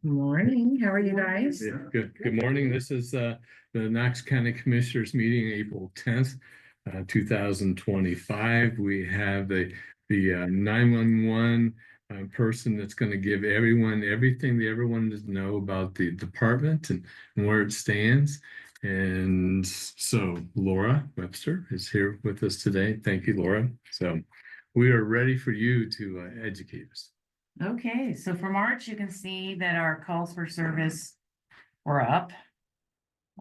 Morning. How are you guys? Yeah, good morning. This is the Knox County Commissioners meeting, April 10th, 2025. We have the 911 person that's going to give everyone everything that everyone needs to know about the department and where it stands. And so Laura Webster is here with us today. Thank you, Laura. So we are ready for you to educate us. Okay, so for March, you can see that our calls for service were up.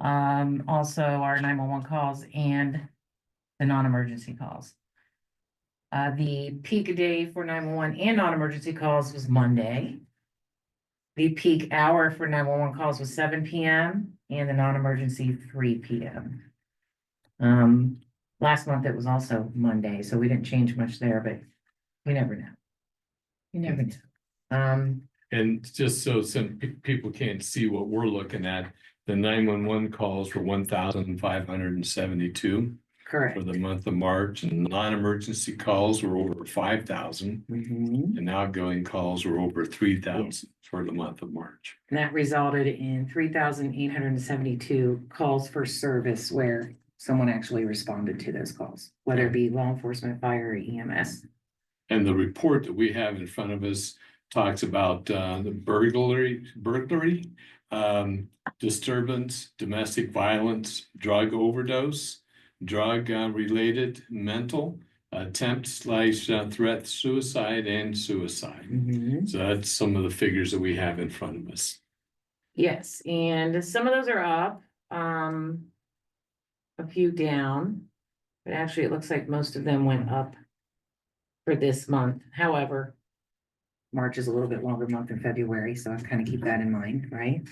Also our 911 calls and the non-emergency calls. The peak day for 911 and non-emergency calls was Monday. The peak hour for 911 calls was 7 p.m. and the non-emergency 3 p.m. Last month it was also Monday, so we didn't change much there, but you never know. You never know. And just so some people can't see what we're looking at, the 911 calls were 1,572 Correct. for the month of March, and non-emergency calls were over 5,000, and outgoing calls were over 3,000 for the month of March. And that resulted in 3,872 calls for service where someone actually responded to those calls, whether it be law enforcement, fire, or EMS. And the report that we have in front of us talks about the burglary, disturbance, domestic violence, drug overdose, drug related mental, attempt/threat, suicide, and suicide. So that's some of the figures that we have in front of us. Yes, and some of those are up, a few down, but actually it looks like most of them went up for this month. However, March is a little bit longer month than February, so I kind of keep that in mind, right?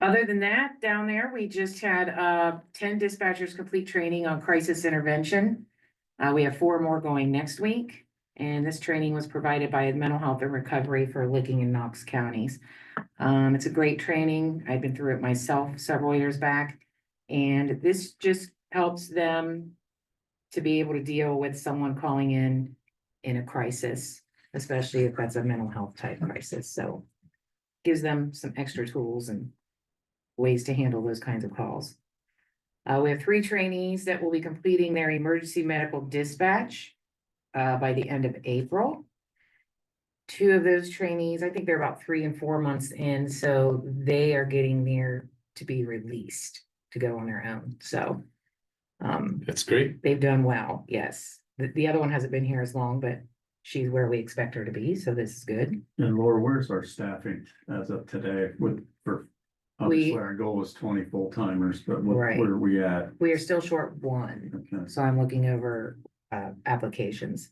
Other than that, down there, we just had 10 dispatchers complete training on crisis intervention. We have 4 more going next week, and this training was provided by Mental Health and Recovery for Licking and Knox counties. It's a great training. I've been through it myself several years back, and this just helps them to be able to deal with someone calling in a crisis, especially if that's a mental health type crisis. So gives them some extra tools and ways to handle those kinds of calls. We have 3 trainees that will be completing their emergency medical dispatch by the end of April. 2 of those trainees, I think they're about 3 and 4 months in, so they are getting near to be released to go on their own. So that's great. They've done well. Yes. The other one hasn't been here as long, but she's where we expect her to be. So this is good. And Laura, where's our staffing as of today? Obviously our goal is 20 full timers, but where are we at? We are still short 1. Okay. So I'm looking over applications.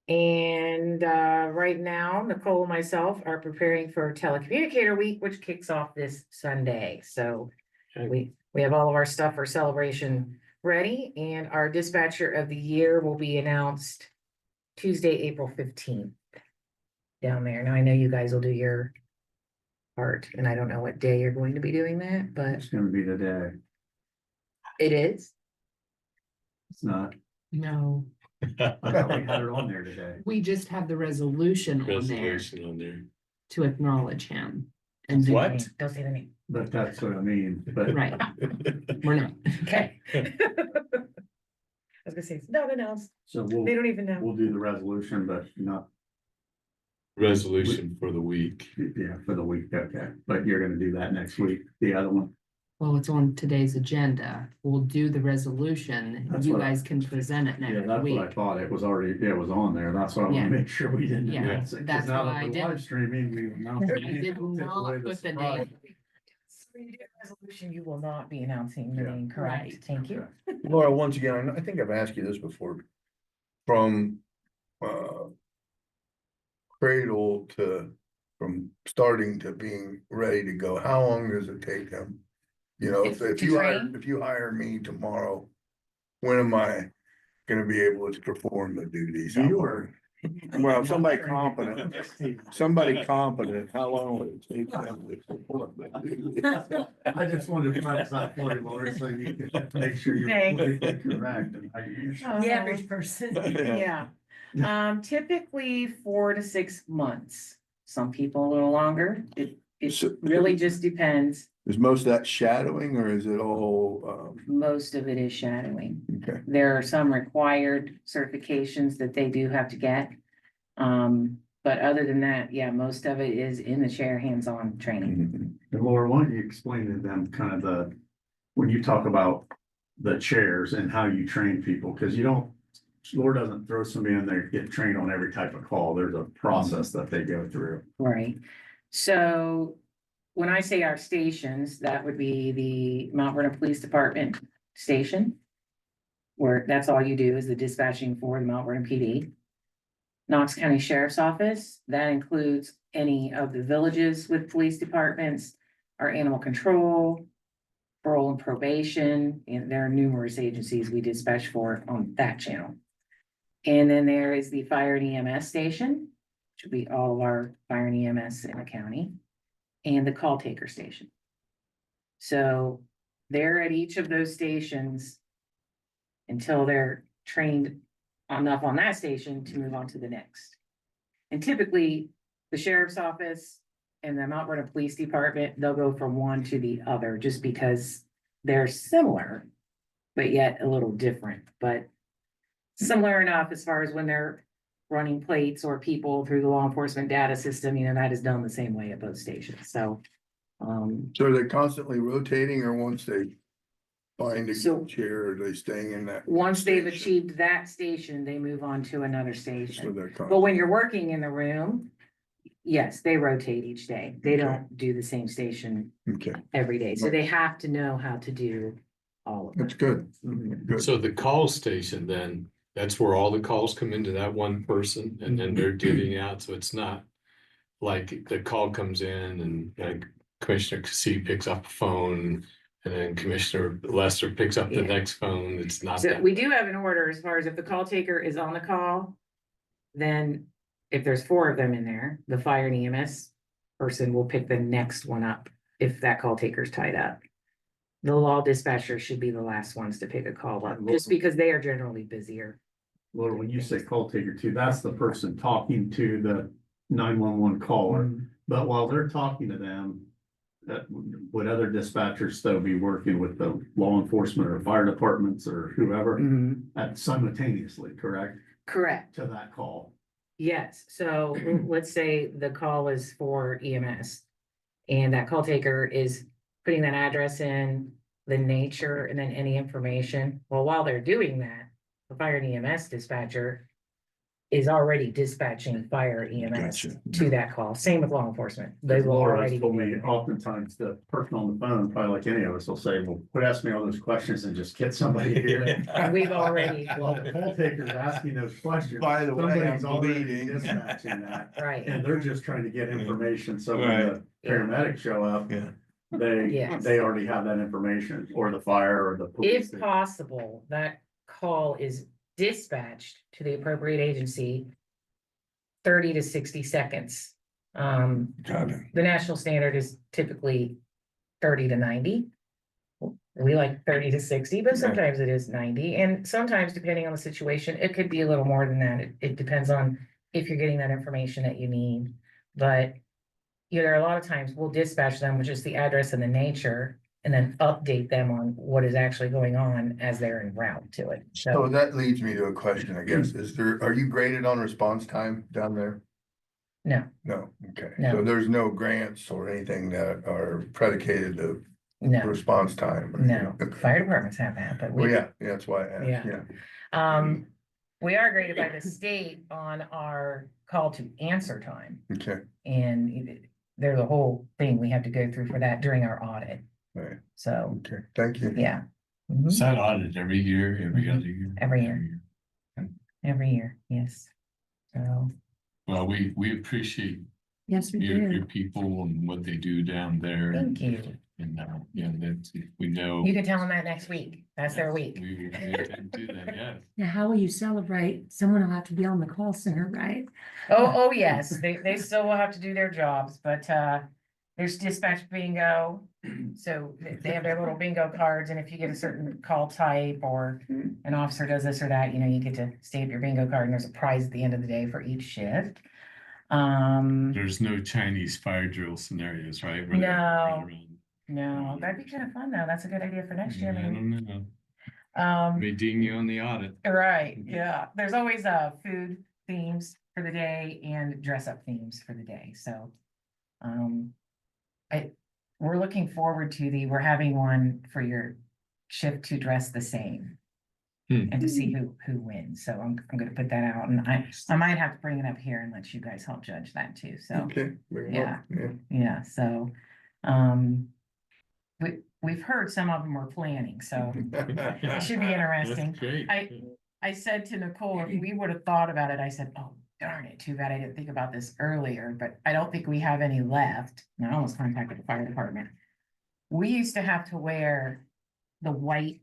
And right now, Nicole and myself are preparing for Telecommunicator Week, which kicks off this Sunday. So we have all of our stuff for celebration ready, and our dispatcher of the year will be announced Tuesday, April 15th down there. Now I know you guys will do your part, and I don't know what day you're going to be doing that, but It's gonna be the day. it is. It's not. No, I thought we had it on there today. we just have the resolution on there On there. to acknowledge him. And do- What? Don't say the name. But that's what I mean, but Right, we're not. Okay. I was gonna say, no one else. so They don't even know. we'll do the resolution, but not, Resolution for the week. yeah, for the week, okay. But you're gonna do that next week, the other one. Well, it's on today's agenda. We'll do the resolution. That's You what I- guys can present it Yeah, next that's what I week. thought. It was on there. That's why I want Yeah. to make sure we didn't. Yeah, announce it, 'cause that's now why that I we're didn't- live streaming, we announced it. I did Take away not put the surprise. name. So you do a resolution, you will not be announcing the Yeah. name, correct? Right. Thank you. Laura, once again, I think I've asked you this before. From cradle to, from starting to being ready to go, how long does it take them? You know, To if you hire, train? if you hire me tomorrow, when am I gonna be able to perform the duties? How You long? are, Well, somebody competent, how long would it take them to? I just wanted to preface that for you, Lori, so you can make sure you're Thanks. politically correct. And The average person. Yeah. Typically 4 to 6 months. Some people a little longer. It So- really just depends. Is most of that shadowing or is it all, Most of it is shadowing. okay? There are some required certifications that they do have to get. But other than that, yeah, most of it is in the chair hands-on training. And Laura, why don't you explain to them kind of when you talk about the chairs and how you train people, because Laura doesn't throw somebody in there to get trained on every type of call. There's a process that they go through. Right. So when I say our stations, that would be the Mount Vernon Police Department station. Where that's all you do is the dispatching for the Mount Vernon PD. Knox County Sheriff's Office, that includes any of the villages with police departments, our animal control, parole and probation, and there are numerous agencies we dispatch for on that channel. And then there is the fire and EMS station, which would be all of our fire and EMS in the county, and the call taker station. So they're at each of those stations until they're trained enough on that station to move on to the next. And typically, the sheriff's office and the Mount Vernon Police Department, they'll go from one to the other just because they're similar, but yet a little different, but similar enough as far as when they're running plates or people through the law enforcement data system, that is done the same way at both stations, so. So are they constantly rotating or once they find So- a chair, are they staying in that? Once they've station? achieved that station, they move on to another So station. they're But when you're working in the room, yes, they rotate each day. They Okay. don't do the same station Okay, every day, so they have to know how to do all of that's it. good. Mhm. Good. So the call station then, that's where all the calls come into that one person and then they're divvying out, so it's not. Like the call comes in and like Commissioner C picks up a phone. And then Commissioner Lester picks up the Yeah. next phone. It's not So that. we do have an order as far as if the call taker is on the call, then if there's 4 of them in there, the fire and EMS person will pick the next one up if that call taker's tied up. The law dispatcher should be the last ones to pick a call up, just because they are generally busier. Laura, when you say call taker too, that's the person talking to the 911 caller. But while they're talking to them, would other dispatchers still be working with the law enforcement or fire departments or whoever Mhm. simultaneously, correct? Correct. To that call. Yes, so let's say the call is for EMS. And that call taker is putting that address in, the nature, and then any information. Well, while they're doing that, the fire and EMS dispatcher is already dispatching fire EMS Gotcha. to that call. Same with law enforcement. They Because will Laura already. has told be me there. oftentimes the person on the phone, probably like any of us, will say, well, quit asking me all those questions and just get somebody here. We've already, Well, the call taker's asking those questions. By the way, Somebody's I'm already bleeding. dispatching that. right, And they're just trying to get information, so when Right. the paramedics show up, Yeah. Yes. they already have that information, or the fire or the police. if possible, that call is dispatched to the appropriate agency 30 to 60 seconds. Got it. The national standard is typically 30 to 90. We like 30 to 60, but Yeah. sometimes it is 90, and sometimes depending on the situation, it could be a little more than that. It depends on if you're getting that information that you need. But there are a lot of times we'll dispatch them with just the address and the nature, and then update them on what is actually going on as they're en route to it. So So that leads me to a question, I guess. Are you graded on response time down there? no, No, okay. No. So there's no grants or anything that are predicated of no, response time? or, no. okay. Fire departments have that, but Well, we, yeah, that's why I Yeah. asked, yeah. we are graded by the state on our call to answer time. Okay, And there's a whole thing we have to go through for that during our audit. right, So, okay, thank you. yeah. Mhm. Is that audited every year, every Mhm. other year? Every year. Every year, yes. So, Well, we appreciate yes, we your people and what they do down there. Thank you. And, yeah, that's, we know. You can tell them that next week. That's their week. We can do that, yes. Now, how will you celebrate? Someone will have to be on the call center, right? Oh, yes, they still will have to do their jobs, but, there's dispatch bingo. So they have their little bingo cards, and if you get a certain call type or an officer does this or that, you know, you get to stamp your bingo card and there's a prize at the end of the day for each shift. There's no Chinese fire drill scenarios, right? Where they run No. around. No, that'd be kind of fun though. That's a good idea for next year, Yeah, I maybe. don't know. Um, May ding you on the audit. right, yeah. There's always food themes for the day and dress up themes for the day, so. We're looking forward to we're having one for your shift to dress the same. And to see who wins, so I'm gonna put that out, and I might have to bring it up here and let you guys help judge that too, so, Okay. bring 'em up, yeah. yeah, so. We've heard some of them were planning, so it should be interesting. That's great. I said to Nicole, if we would have thought about it, I said, oh, darn it, too bad I didn't think about this earlier, but I don't think we have any left. And I almost contacted the fire department. We used to have to wear the white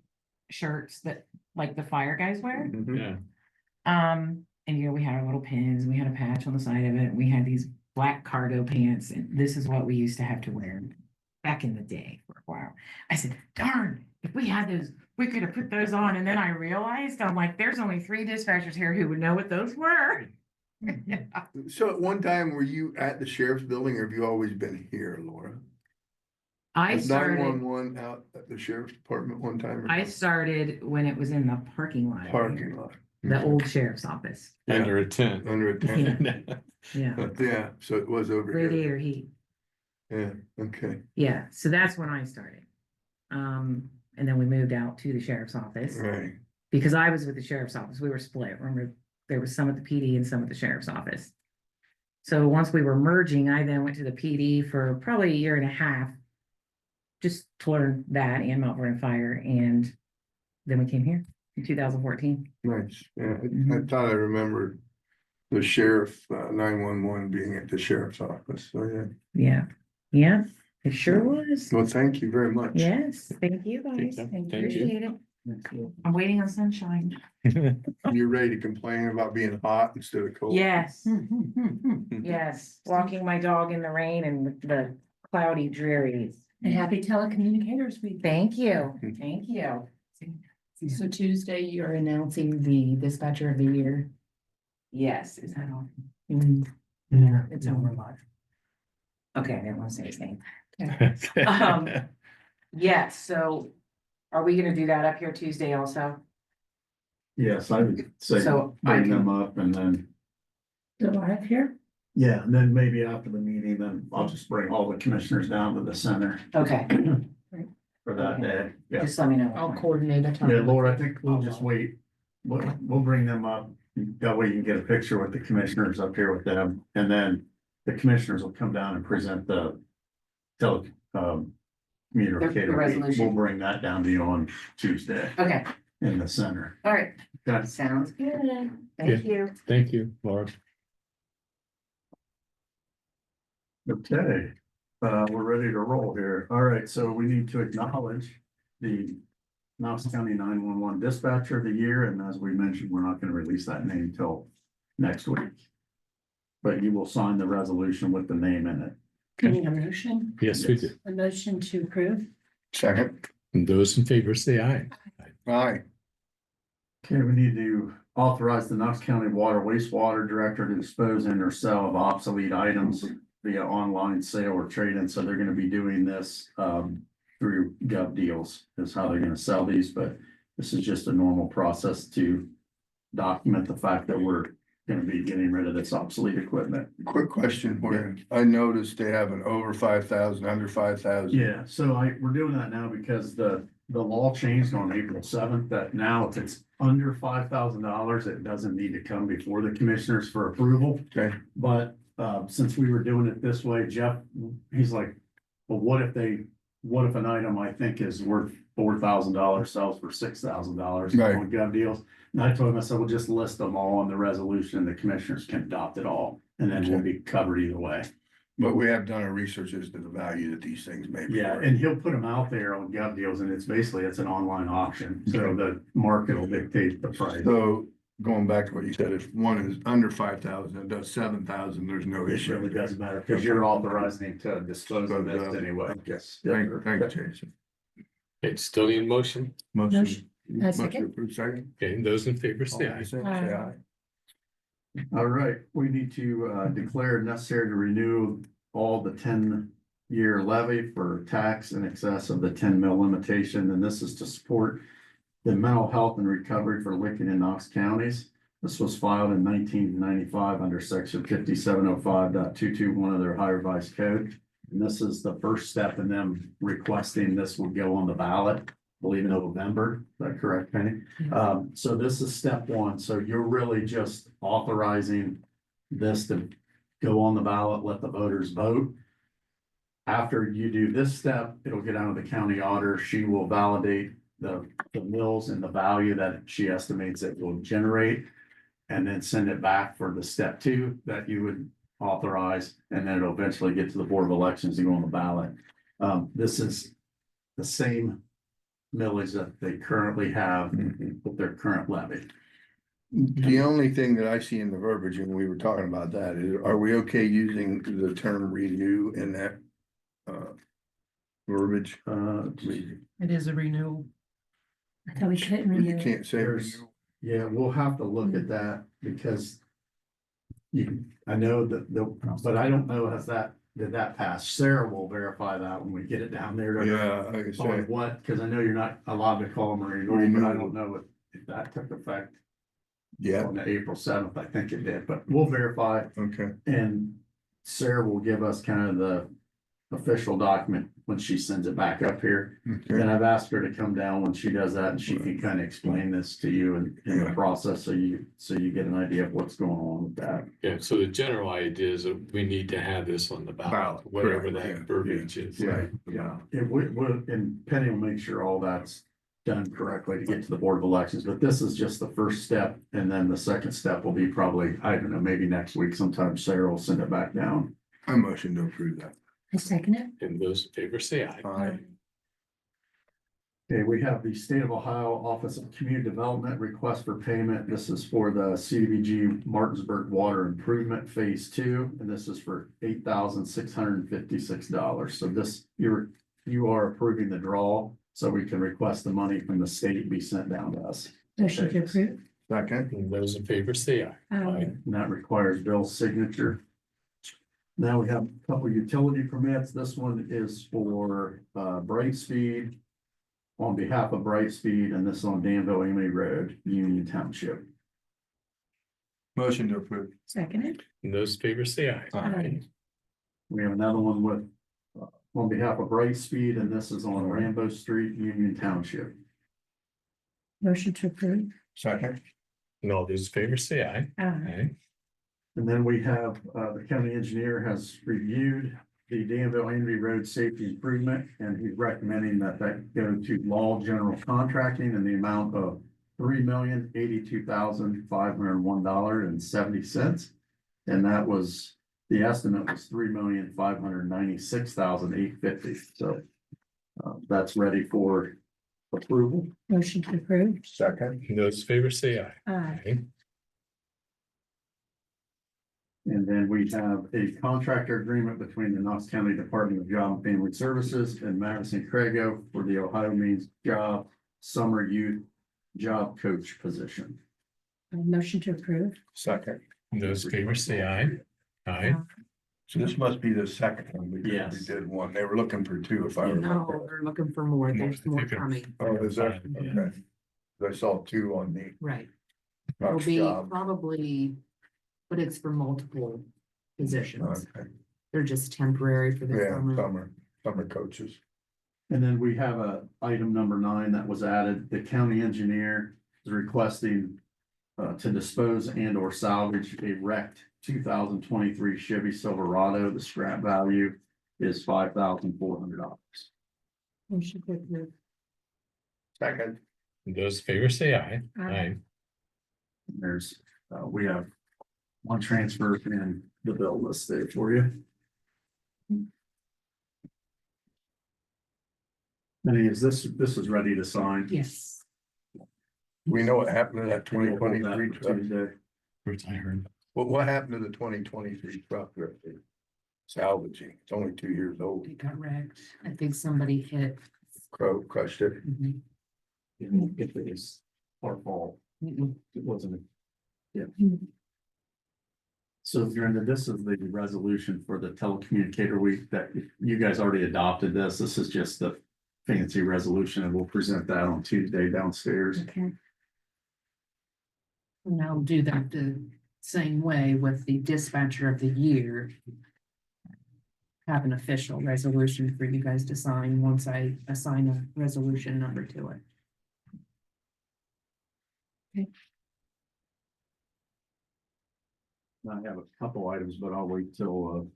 shirts that like the fire guys wear. Mhm. Yeah, And you know, we had our little pins, we had a patch on the side of it, we had these black cargo pants, and this is what we used to have to wear back in the day for a while. I said, darn, if we had those, we could have put those on. And then I realized, I'm like, there's only 3 dispatchers here who would know what those were. So at one time, were you at the sheriff's building or have you always been here, Laura? I Was started, 911 out at the sheriff's department one time? or I not? started when it was in the parking lot. Parking lot. The Okay. old sheriff's office. under a tent. Under a tent. Yeah, Yeah, so it was over here. radiator heat. Yeah, okay, Yeah, so that's when I started. And then we moved out to the sheriff's office right. because I was with the sheriff's office. We were split. Remember, there was some at the PD and some at the sheriff's office. So once we were merging, I then went to the PD for probably a year and a half. Just to learn that and Mount Vernon Fire, and then we came here in 2014. Nice, yeah, I Mhm. thought I remembered the sheriff, 911 being at the sheriff's office, so yeah. Yeah, yeah, it sure was. Well, thank you very much. Yes, thank you guys. you. I Thank you. appreciate it. I'm waiting on sunshine. You're ready to complain about being hot instead of cold? Yes, yes, walking my dog in the rain and the cloudy dreary. And happy Telecommunicators Week. Thank you, thank you. So Tuesday, you're announcing the dispatcher of the year. Yes, is that all? Yeah, it's over live. Okay, I didn't want to say his name. Yes, so are we gonna do that up here Tuesday also? Yes, I would say So I bring can- them up and then, Do live here? yeah, and then maybe after the meeting, then I'll just bring all the commissioners down to the center Okay, for that day. Yeah, just let me know. I'll coordinate a time. yeah, Laura, I think we'll just wait. We'll bring them up. That way you can get a picture with the commissioners up here with them, and then the commissioners will come down and present the communicator. resolution. We'll bring that down to you on Tuesday Okay, in the center. all right, That's sounds good. Thank you. Thank you, Laura. okay. We're ready to roll here. All right, so we need to acknowledge the Knox County 911 Dispatcher of the Year, and as we mentioned, we're not gonna release that name till next week. But you will sign the resolution with the name in it. Need a motion? Yes, we do. A motion to approve? Second, And those in favor say aye. aye, Okay, we need to authorize the Knox County Water Wastewater Director to dispose and or sell of obsolete items via online sale or trade-in, so they're gonna be doing this through Gov Deals is how they're gonna sell these, but this is just a normal process to document the fact that we're gonna be getting rid of this obsolete equipment. quick question for you. I noticed they have an over 5,000, under 5,000. Yeah, so we're doing that now because the law changed on April 7th, that now if it's under $5,000, it doesn't need to come before the commissioners for approval. Okay, But since we were doing it this way, Jeff, he's like, well, what if an item I think is worth $4,000 sells for $6,000 Right. on Gov Deals? And I told him, I said, we'll just list them all on the resolution, the commissioners can adopt it all, and then we'll be covered either way. But we have done our research as to the value that these things may be. Yeah, worth. and he'll put them out there on Gov Deals, and it's an online auction, so the market will dictate the price. So going back to what you said, if one is under 5,000 and does 7,000, there's no It issue. really doesn't matter, because you're authorizing to dispose of this anyway. Yes. Thank you, Jason. Okay, still need a motion? Motion. Second. Approved, second. Okay, those in favor say aye. Say aye. All right, we need to declare necessary to renew all the 10-year levy for tax in excess of the 10 mil limitation, and this is to support the mental health and recovery for Lincoln and Knox counties. This was filed in 1995 under section 5705.221 of their high revised code. And this is the first step in them requesting this will go on the ballot, I believe in November. Is that correct, Penny? So this is step one. So you're really just authorizing this to go on the ballot, let the voters vote. After you do this step, it'll get out of the county auditor. She will validate the mills and the value that she estimates it will generate. And then send it back for the step two that you would authorize, and then it'll eventually get to the Board of Elections to go on the ballot. This is the same millage that they currently have with their current levy. The only thing that I see in the verbiage, and we were talking about that, is are we okay using the term renew in that verbiage? It is a renewal. I thought we couldn't You renew. can't say There's- renew. Yeah, we'll have to look at that because I know that, but I don't know, did that pass? Sarah will verify that when we get it down there. Yeah, like I On say, what, because I know you're not allowed to call them a renewal, but I don't know if that took effect yeah, on the April 7th. I think it did, but we'll verify. okay. And Sarah will give us kind of the official document when she sends it back up here. Okay. And I've asked her to come down when she does that, and she can kind of explain this to you in the Yeah. process, so you get an idea of what's going on with that. Yeah, so the general idea is that we need to have this on the ballot, Ballot, whatever correct, that yeah, verbiage is. Yeah, yeah. It would, and Penny will make sure all that's done correctly to get to the Board of Elections, but this is just the first step, and then the second step will be probably, I don't know, maybe next week sometime. Sarah will send it back down. I motion to approve that. I second it. And those in favor say aye. Aye. Okay, we have the State of Ohio Office of Community Development request for payment. This is for the CDBG Martinsburg Water Improvement Phase 2, and this is for $8,656. So this, you are approving the draw, so we can request the money from the state be sent down to us. Motion to approve. Second. And those in favor say aye. Aye. And that requires Bill's signature. Now we have a couple utility permits. This one is for Brightspeed on behalf of Brightspeed, and this is on Danville Amity Road, Union Township. Motion to approve. Second it. And those in favor say aye. Aye. We have another one with on behalf of Brightspeed, and this is on Rambo Street, Union Township. Motion to approve. Second. And all those in favor say aye. Aye. Aye. And then we have, the county engineer has reviewed the Danville Amity Road Safety Improvement, and he's recommending that go to Law General Contracting in the amount of $3,082,501.70. And that was, the estimate was $3,596,850. So that's ready for approval. Motion to approve. Second. And those in favor say aye. Aye. Aye. And then we have a contractor agreement between the Knox County Department of Job and Family Services and Madison Crago for the Ohio Means Job Summer Youth Job Coach position. Motion to approve. Second. And those in favor say aye. Aye. So this must be the second one. Because Yes. We did one. They were looking for two if I No, remember. they're looking for more. There's more coming. Oh, is there? Yeah. Okay. I saw two on the Right. It'll Knox be job. probably, but it's for multiple positions. Okay. They're just temporary for the Yeah, summer. summer coaches. And then we have item number 9 that was added. The county engineer is requesting to dispose and or salvage a wrecked 2023 Chevy Silverado. The scrap value is $5,400. Motion to approve. Second. And those in favor say aye. Aye. Aye. There's, we have one transfer and the bill list there for you. Benny, this is ready to sign? Yes. We know what happened to that Can we twenty hold that twenty-three for truck. Tuesday? Which I heard. What happened to the 2023 truck that they're salvaging? It's only 2 years old. It got wrecked. I think somebody hit. Crushed it. Mhm. If it is our fault, Mm-mm. it wasn't. Yeah. So Brenda, this is the resolution for the telecommunicator week that you guys already adopted this. This is just the fancy resolution and we'll present that on Tuesday downstairs. Okay. And I'll do that the same way with the dispatcher of the year. Have an official resolution for you guys to sign once I assign a resolution number to it. I have a couple items, but I'll wait till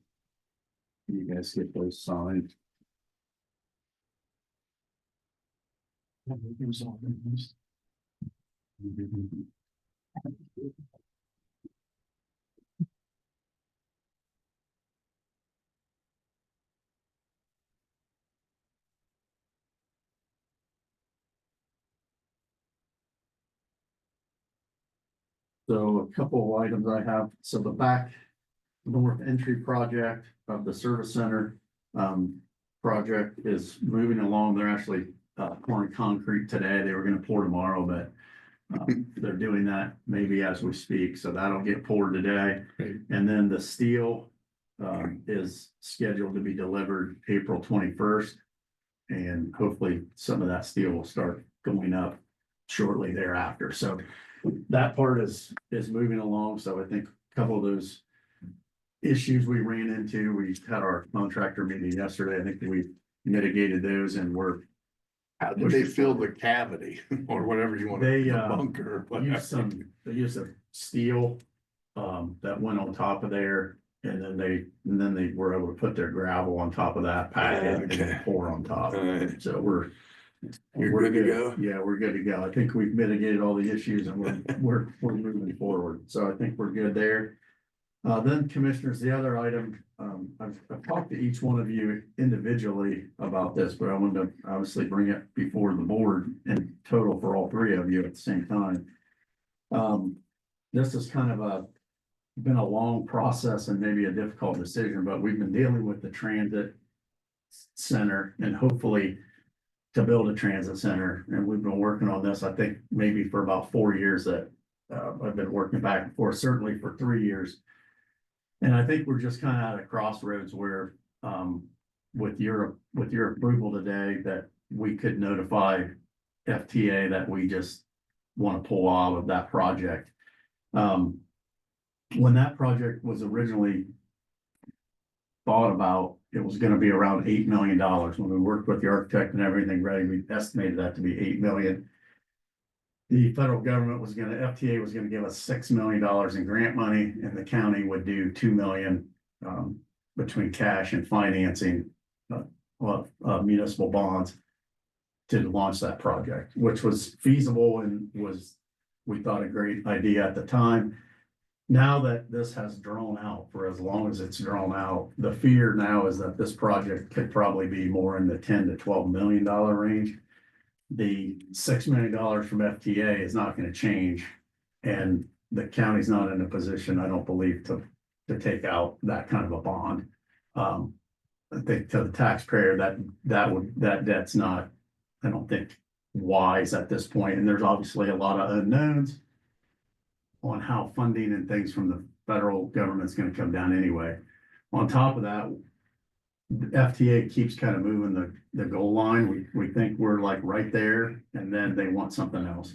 you guys get those signed. So a couple of items I have, so the back north entry project of the service center. Project is moving along. They're actually pouring concrete today. They were gonna pour tomorrow, but they're doing that maybe as we speak, so that'll get poured today. Great. And then the steel is scheduled to be delivered April 21st. And hopefully some of that steel will start going up shortly thereafter. So that part is moving along. So I think a couple of those issues we ran into, we had our contractor meeting yesterday. I think we mitigated those and we're. How did they fill the cavity or whatever you want They, to, the bunker? or Use whatever? they used some steel that went on top of there. And then they were able to put their gravel on top of that, pack it and then Okay. pour on top. Alright. So we're You're good to go? Yeah, we're good to go. I think we've mitigated all the issues and we're moving forward. So I think we're good there. Then commissioners, the other item, I've talked to each one of you individually about this, but I wanted to obviously bring it before the board in total for all three of you at the same time. This is kind of been a long process and maybe a difficult decision, but we've been dealing with the transit center and hopefully to build a transit center. And we've been working on this, I think, maybe for about 4 years that I've been working back and forth, certainly for 3 years. And I think we're just kind of at a crossroads where, with your approval today, that we could notify FTA that we just want to pull out of that project. When that project was originally thought about, it was gonna be around $8 million. When we worked with the architect and everything ready, we estimated that to be 8 million. The federal government FTA was gonna give us $6 million in grant money, and the county would do 2 million between cash and financing municipal bonds to launch that project, which was feasible and was, we thought, a great idea at the time. Now that this has drawn out for as long as it's drawn out, the fear now is that this project could probably be more in the 10 to 12 million dollar range. The $6 million from FTA is not going to change, and the county's not in a position, I don't believe, to take out that kind of a bond. I think to the taxpayer that debt's not, I don't think, wise at this point. And there's obviously a lot of unknowns on how funding and things from the federal government's gonna come down anyway. On top of that, the FTA keeps kind of moving the goal line. We think we're like right there, and then they want something else.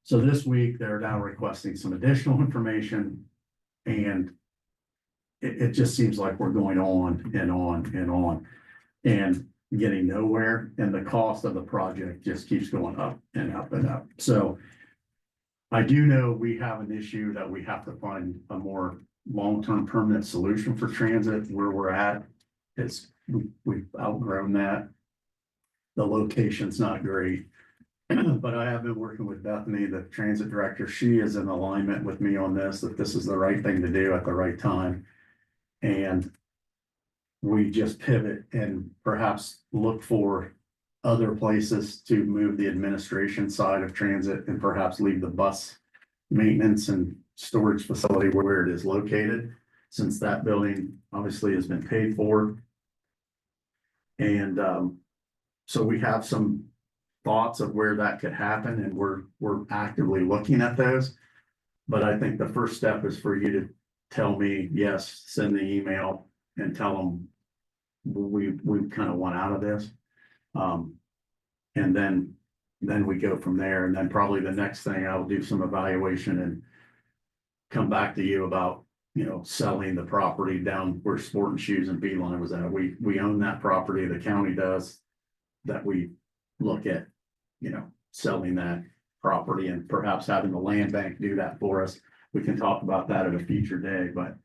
So this week, they're now requesting some additional information, and it just seems like we're going on and on and on and getting nowhere, and the cost of the project just keeps going up and up and up. So I do know we have an issue that we have to find a more long-term permanent solution for transit. Where we're at is we've outgrown that. The location's not great. But I have been working with Bethany, the transit director. She is in alignment with me on this, that this is the right thing to do at the right time. And we just pivot and perhaps look for other places to move the administration side of transit and perhaps leave the bus maintenance and storage facility where it is located, since that building obviously has been paid for. And so we have some thoughts of where that could happen, and we're actively looking at those. But I think the first step is for you to tell me, yes, send the email and tell them we kind of want out of this. And then we go from there. And then probably the next thing, I'll do some evaluation and come back to you about, selling the property down where Sport and Shoes and Beeline was at. We own that property, the county does, that we look at, selling that property and perhaps having the land bank do that for us. We can talk about that at a future day, but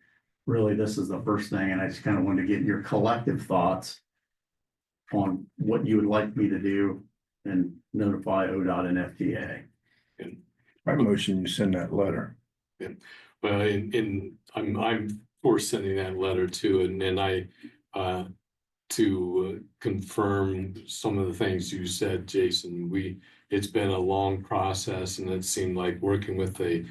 really this is the first thing. And I just kind of wanted to get your collective thoughts on what you would like me to do and notify ODOT and FTA. I motion you send that letter. Well, I'm for sending that letter too, and then to confirm some of the things you said, Jason, it's been a long process, and it seemed like working with the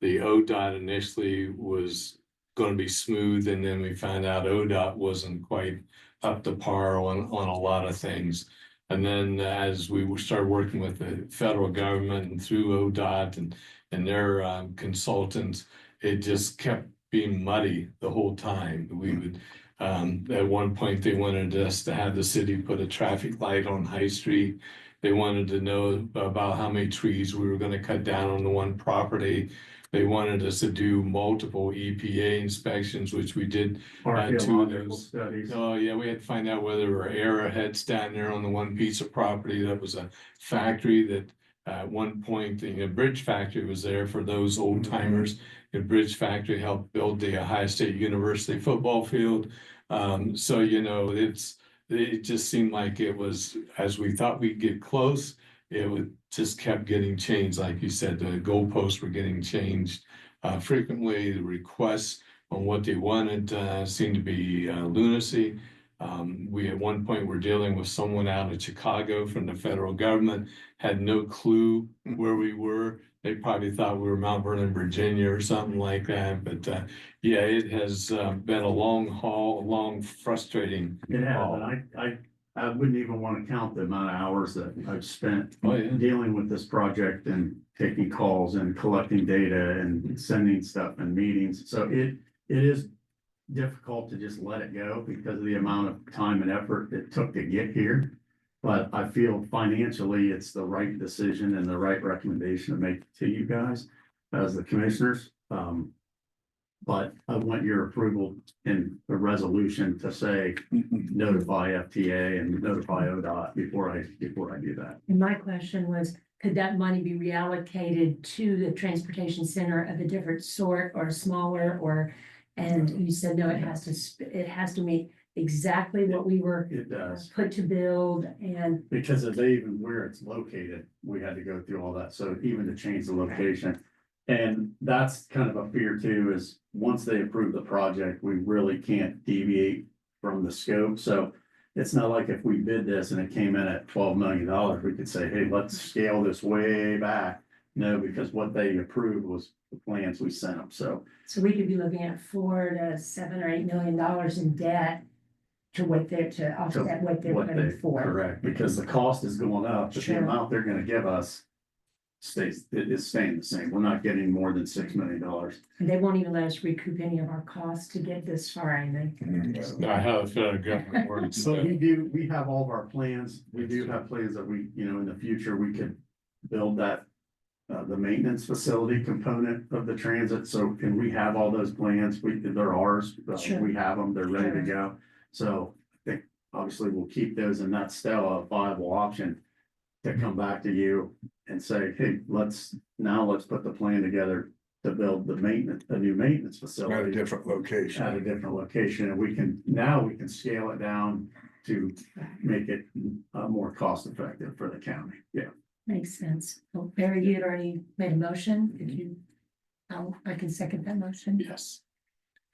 ODOT initially was going to be smooth, and then we found out ODOT wasn't quite up to par on a lot of things. And then as we started working with the federal government and through ODOT and their consultants, it just kept being muddy the whole time. We would, at one point, they wanted us to have the city put a traffic light on High Street. They wanted to know about how many trees we were going to cut down on the one property. They wanted us to do multiple EPA inspections, which we did. Two of Archaeological those. studies. Oh, yeah, we had to find out whether there were arrowheads down there on the one piece of property. That was a factory that at one point, the bridge factory was there for those old timers. The bridge factory helped build the Ohio State University football field. So, it just seemed like it was, as we thought we'd get close, it would just kept getting changed. Like you said, the goalposts were getting changed frequently. The requests on what they wanted seemed to be lunacy. We at one point were dealing with someone out of Chicago from the federal government, had no clue where we were. They probably thought we were Mount Vernon, Virginia or something like that. But yeah, it has been a long haul, a long frustrating It has, haul. and I wouldn't even want to count the amount of hours that I've spent Oh, yeah. dealing with this project and taking calls and collecting data and sending stuff and meetings. So it is difficult to just let it go because of the amount of time and effort it took to get here. But I feel financially, it's the right decision and the right recommendation to make to you guys as the commissioners. But I want your approval in the resolution to say notify FTA and notify ODOT before I do that. And my question was, could that money be reallocated to the transportation center of a different sort or smaller and you said, no, it has to meet exactly what we were It does. put to build and. Because of even where it's located, we had to go through all that. So even to change the location. And that's kind of a fear too, is once they approve the project, we really can't deviate from the scope. So it's not like if we bid this and it came in at $12 million, we could say, hey, let's scale this way back. No, because what they approved was the plans we sent them. So we could be looking at $4 to $7 or $8 million in debt to offset what they're what they, putting for. correct, because the cost is going up, but the Sure. amount they're gonna give us is staying the same. We're not getting more than $6 million. And they won't even let us recoup any of our costs to get this far, I think. Not how the federal government works. So we have all of our plans. We do have plans that we, in the future, we could build that, the maintenance facility component of the transit. So, and we have all those plans. They're ours. Sure. We have them. They're ready to go. So I think obviously we'll keep those, and that's still a viable option to come back to you and say, hey, let's put the plan together to build the new maintenance At a facility different location. at a different location. And we can scale it down to make it more cost effective for the county. Yeah. Makes sense. Well, Barry, you had already made a motion. Did you? I can second that motion. Yes.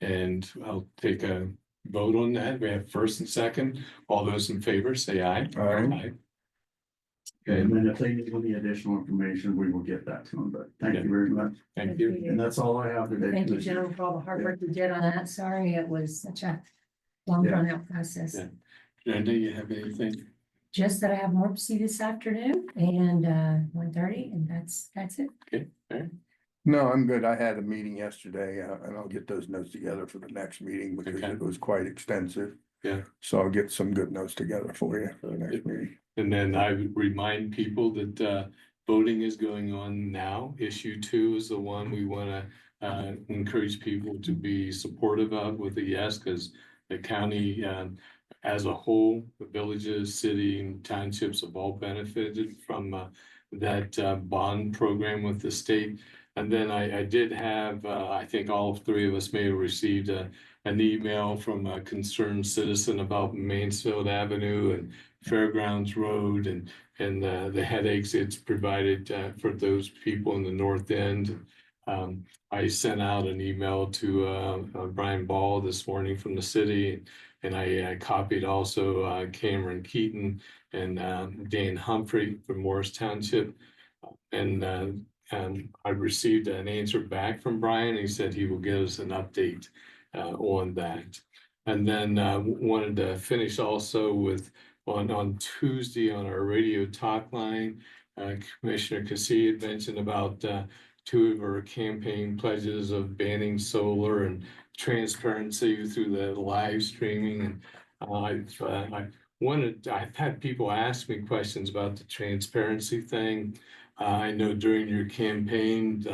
And I'll take a vote on that. We have first and second. All those in favor, say aye. Aye. Okay, And then if they need any additional information, we will get that to them, but thank you very much. thank you. And that's all I have today. Thank you, Commissioner. gentlemen, for all the hard work you did on that. Sorry, it was such a long drawn out process. Yeah. Brenda, you have anything? Just that I have more to see this afternoon and 1:30, and that's it. Okay, all right. No, I'm good. I had a meeting yesterday, and I'll get those notes together for the next meeting because Okay. it was quite extensive. Yeah. So I'll get some good notes together for you for the next meeting. And then I would remind people that voting is going on now. Issue 2 is the one we want to encourage people to be supportive of with a yes, because the county as a whole, the villages, city and townships have all benefited from that bond program with the state. And then I did have, I think all 3 of us may have received an email from a concerned citizen about Mansfield Avenue and Fairgrounds Road and the headaches it's provided for those people in the north end. I sent out an email to Brian Ball this morning from the city, and I copied also Cameron Keaton and Dan Humphrey from Morris Township. And I received an answer back from Brian. He said he will give us an update on that. And then wanted to finish also with on Tuesday on our radio talk line, Commissioner Cassie had mentioned about 2 of our campaign pledges of banning solar and transparency through the live streaming. And I've had people ask me questions about the transparency thing. I know during your campaign,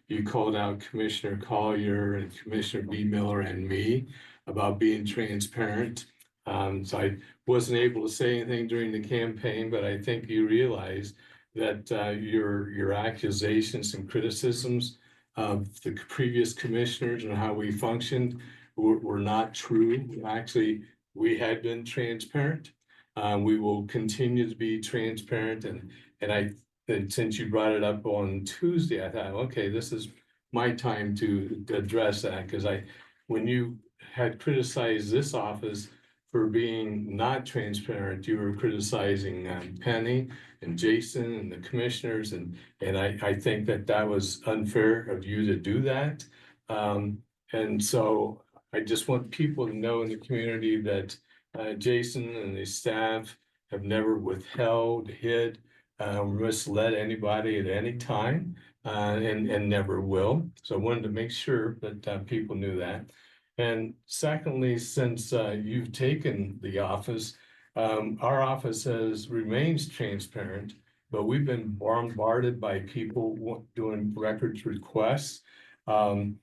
you called out Commissioner Collier and Commissioner B. Miller and me about being transparent. So I wasn't able to say anything during the campaign, but I think you realize that your accusations and criticisms of the previous commissioners and how we functioned were not true. Actually, we had been transparent. We will continue to be transparent, and since you brought it up on Tuesday, I thought, okay, this is my time to address that, because when you had criticized this office for being not transparent, you were criticizing Penny and Jason and the commissioners, and I think that was unfair of you to do that. And so I just want people to know in the community that Jason and his staff have never withheld, hid, misled anybody at any time, and never will. So I wanted to make sure that people knew that. And secondly, since you've taken the office, our office remains transparent, but we've been bombarded by people doing records requests. And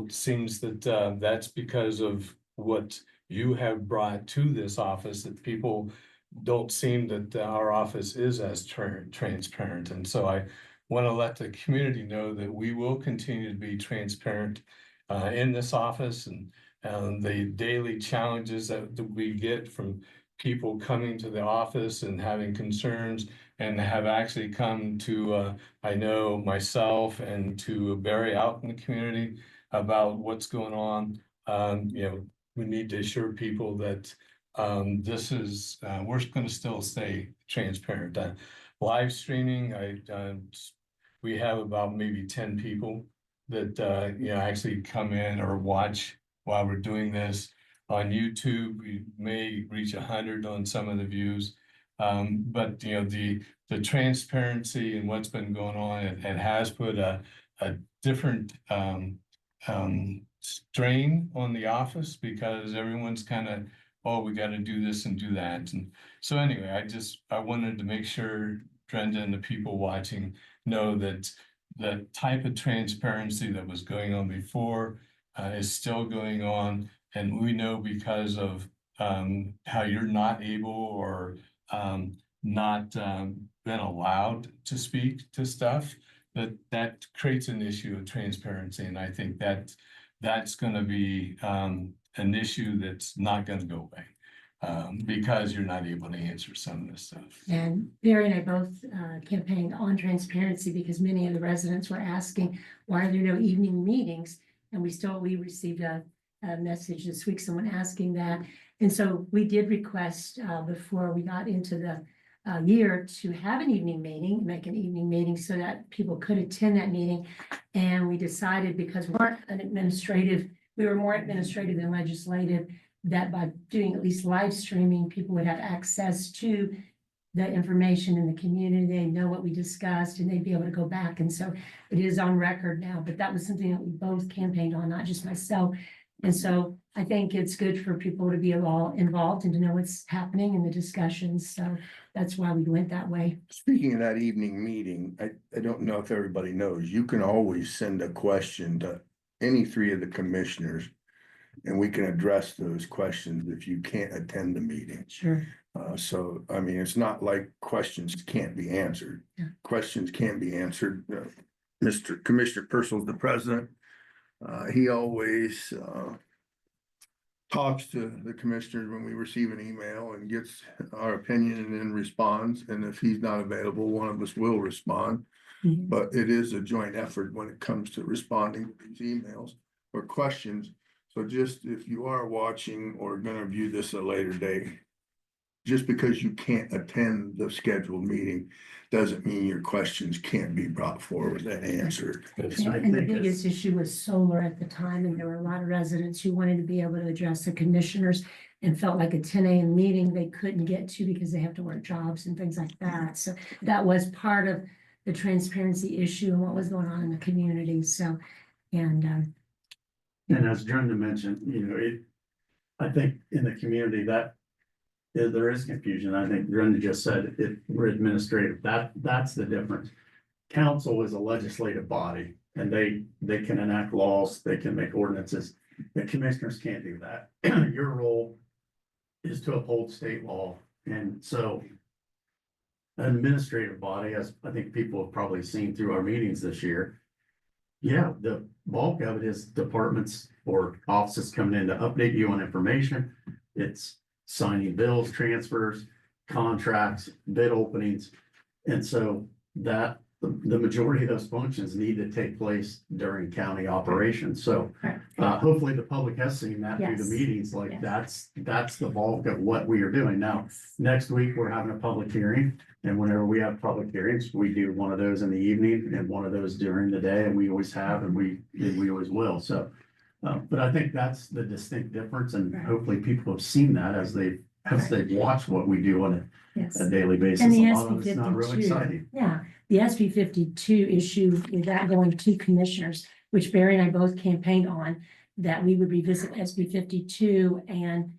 seems that that's because of what you have brought to this office, that people don't seem that our office is as transparent. And so I want to let the community know that we will continue to be transparent in this office, and the daily challenges that we get from people coming to the office and having concerns, and have actually come to, I know myself and to Barry out in the community about what's going on. We need to assure people that this is, we're going to still stay transparent. Live streaming, we have about maybe 10 people that actually come in or watch while we're doing this. On YouTube, we may reach 100 on some of the views. But the transparency and what's been going on, it has put a different strain on the office, because everyone's kind of, oh, we got to do this and do that. And so anyway, I wanted to make sure Brenda and the people watching know that the type of transparency that was going on before is still going on. And we know because of how you're not able or not been allowed to speak to stuff, that creates an issue of transparency. And I think that's going to be an issue that's not going to go away, because you're not able to answer some of this stuff. And Barry and I both campaigned on transparency, because many of the residents were asking, why are there no evening meetings? And we received a a message this week, someone asking that. And so we did request, before we got into the year to have an evening meeting, make an evening meeting so that people could attend that meeting. And we decided, because we were more administrative than legislative, that by doing at least live streaming, people would have access to the information in the community. They know what we discussed and they'd be able to go back. And so it is on record now, but that was something that we both campaigned on, not just myself. And so I think it's good for people to be all involved and to know what's happening in the discussions. So that's why we went that way. Speaking of that evening meeting, I don't know if everybody knows, you can always send a question to any three of the commissioners. And we can address those questions if you can't attend the meeting. Sure. So, I mean, it's not like questions can't be answered. Yeah. Questions can be answered. Mr. Commissioner Purcell's the president. He always talks to the commissioners when we receive an email and gets our opinion and then responds. And if he's not available, one of us will respond. Mhm. But it is a joint effort when it comes to responding to these emails or questions. So just if you are watching or gonna view this at a later date, just because you can't attend the scheduled meeting doesn't mean your questions can't be brought forward and answered. And the biggest issue was solar at the time, and there were a lot of residents who wanted to be able to address the commissioners and felt like a 10 a.m. meeting they couldn't get to because they have to work jobs and things like that. So that was part of the transparency issue and what was going on in the community. So, and as Brenda mentioned, I think in the community that there is confusion. I think Brenda just said we're administrative. That's the difference. Council is a legislative body and they can enact laws, they can make ordinances. The commissioners can't do that. Your role is to uphold state law. And so an administrative body, as I think people have probably seen through our meetings this year, yeah, the bulk of it is departments or offices coming in to update you on information. It's signing bills, transfers, contracts, bid openings. And so that the majority of those functions need to take place during county operations. So hopefully the public has seen that through the Yes. meetings, like Yes. that's the bulk of what we are doing. Now, next week, we're having a public hearing. And whenever we have public hearings, we do one of those in the evening and one of those during the day. And we always have, and we always will. So, but I think that's the distinct difference. And Right. hopefully people have seen that as they've watched what we do on yes. a daily basis. And the A lot of it's not real SB 52, exciting. yeah, the SB 52 issue with that going to commissioners, which Barry and I both campaigned on, that we would revisit SB 52 and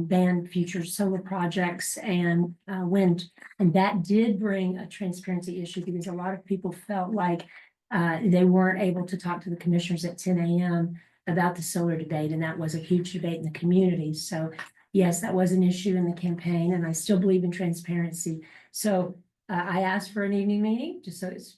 ban future solar projects and wind. And that did bring a transparency issue because a lot of people felt like they weren't able to talk to the commissioners at 10 a.m. about the solar debate, and that was a huge debate in the community. So yes, that was an issue in the campaign, and I still believe in transparency. So I asked for an evening meeting, just so it's,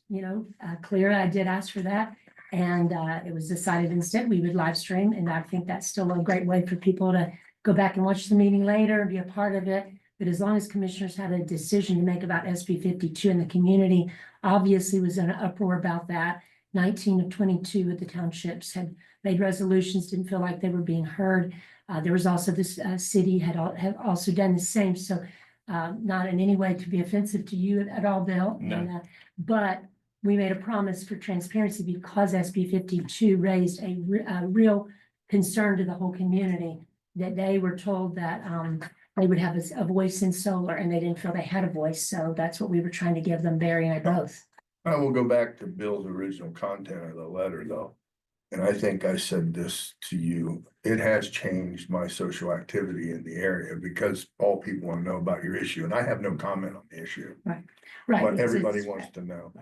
clear. I did ask for that. And it was decided instead we would live stream. And I think that's still a great way for people to go back and watch the meeting later and be a part of it. But as long as commissioners had a decision to make about SB 52 in the community, obviously was in an uproar about that. 19 of 22 of the townships had made resolutions, didn't feel like they were being heard. There was also this city had also done the same. So not in any way to be offensive to you at all, Bill. No. And, but we made a promise for transparency because SB 52 raised a real concern to the whole community, that they were told that they would have a voice in solar and they didn't feel they had a voice. So that's what we were trying to give them, Barry and I both. I will go back to Bill's original content of the letter though. And I think I said this to you, it has changed my social activity in the area because all people want to know about your issue. And I have no comment on the issue, Right. but It's- everybody it's- wants to know.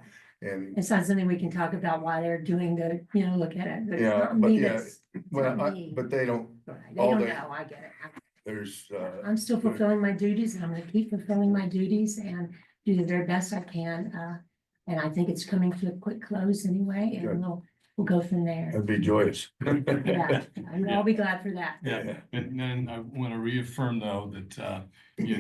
And It's not something we can talk about why they're doing the, look at it. But it's Yeah, not but me yeah, that's- it's well, not me. but they don't, Right, They all don't they- know, I get it. there's, I'm still fulfilling my duties and I'm gonna keep fulfilling my duties and do the very best I can. And I think it's coming to a quick close anyway, Good. and we'll go from there. that'd be joyous. Yeah, and I'll be glad for that. Yeah, and then I want to reaffirm though that,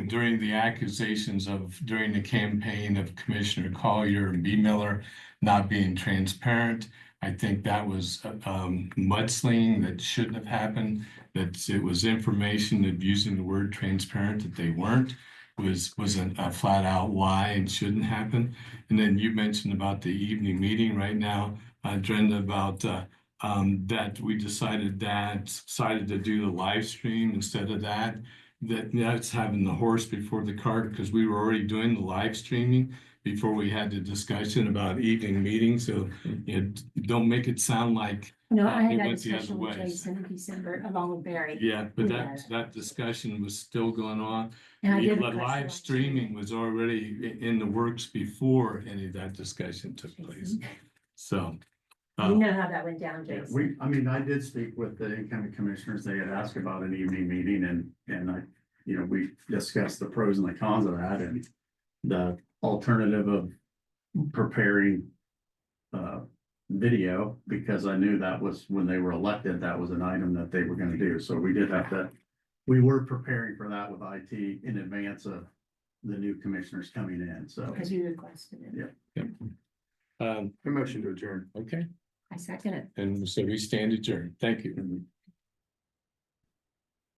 during the accusations during the campaign of Commissioner Collier and B. Miller not being transparent, I think that was mudslinging that shouldn't have happened, that it was information that using the word transparent that they weren't, was a flat out lie and shouldn't happen. And then you mentioned about the evening meeting right now, Brenda, about that we decided to do the live stream instead of that. That's having the horse before the cart, because we were already doing the live streaming before we had the discussion about evening meetings, so don't make it sound like, No, I it had that went the other discussion with way. Jason in December along with Barry. yeah, but Yeah. that discussion was still going on. And I The did request live streaming was already in the works before any of that discussion took place, so. You know how that went down, Yeah, Jason. I did speak with the incoming commissioners. They had asked about an evening meeting and we discussed the pros and the cons of that and the alternative of preparing video, because I knew that was when they were elected, that was an item that they were gonna do. So we were preparing for that with IT in advance of the new commissioners coming in, so. Because you requested it. Yeah. A motion to adjourn. Okay, I second it. and so we stand adjourned. Thank you.